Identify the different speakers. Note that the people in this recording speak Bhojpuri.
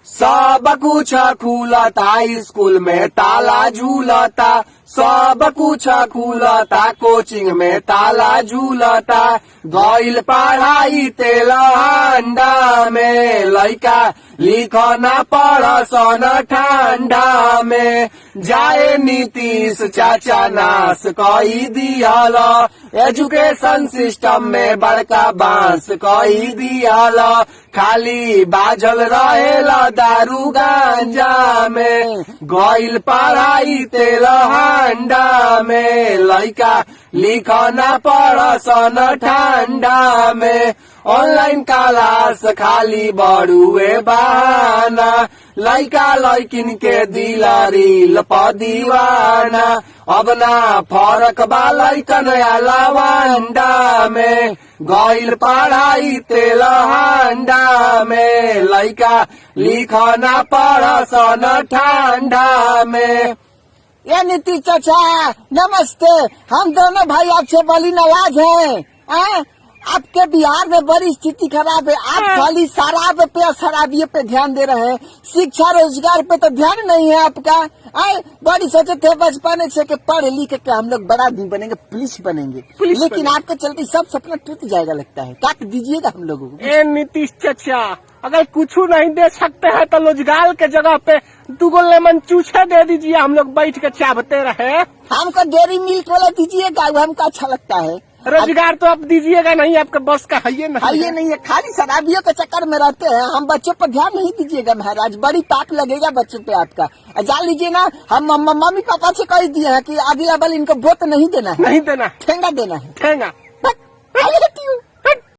Speaker 1: सब कुछ खुलता स्कूल में ताला झूलता, सब कुछ खुलता कोचिंग में ताला झूलता। गइल पढ़ाई तेल अंडा में, लइका लिखना पढ़सन ठंडा में। जाए नीतीश चाचा नाश कई दियल, एजुकेशन सिस्टम में बड़का बांस कई दियल। खाली बाझल रहेला दारू गांजा में, गइल पढ़ाई तेल अंडा में। लइका लिखना पढ़सन ठंडा में। ऑनलाइन क्लास खाली बड़ुए बहाना, लइका लइकिन के दिल रील प दीवाना। अब ना फरक बा लइकन लवंडा में, गइल पढ़ाई तेल अंडा में। लइका लिखना पढ़सन ठंडा में।
Speaker 2: ये नीतीश चाचा नमस्ते, हम दोनों भाई आपसे बड़ी नाराज हैं। आपके बिहार में बड़ी स्थिति खराब है। आप खाली शराब पे और शराबियों पे ध्यान दे रहे हैं, शिक्षा रोजगार पे तो ध्यान नहीं है आपका। बड़ी सोचे थे बचपन से कि पढ़ लिख के हम लोग बड़ा आदमी बनेंगे, पुलिस बनेंगे, लेकिन आपके चलते सब सपना टूट जाएगा लगता है। क्या दीजिएगा हम लोगों को?
Speaker 3: ए नीतीश चाचा, अगर कुछ नहीं दे सकते हैं तो रोजगार के जगह पे 2 लेमन चूछे दे दीजिए, हम लोग बैठ के चाहते रहे।
Speaker 2: हमको डेयरी मिल्क वाला दीजिएगा, वो हमको अच्छा लगता है।
Speaker 3: रोजगार तो आप दीजिएगा नहीं, आपके बस का है
Speaker 2: नहीं है। खाली शराबियों के चक्कर में रहते हैं। हम बच्चों पर ध्यान नहीं दीजिएगा महाराज, बड़ी पाप लगेगा बच्चों पे आपका। जान लीजिए ना, हम मम्मी पापा से कह दिए हैं कि अगला बार इनको वोट नहीं देना है,
Speaker 3: नहीं देना,
Speaker 2: ठेंगा देना है।
Speaker 3: ठेंगा।
Speaker 2: आई हट यू।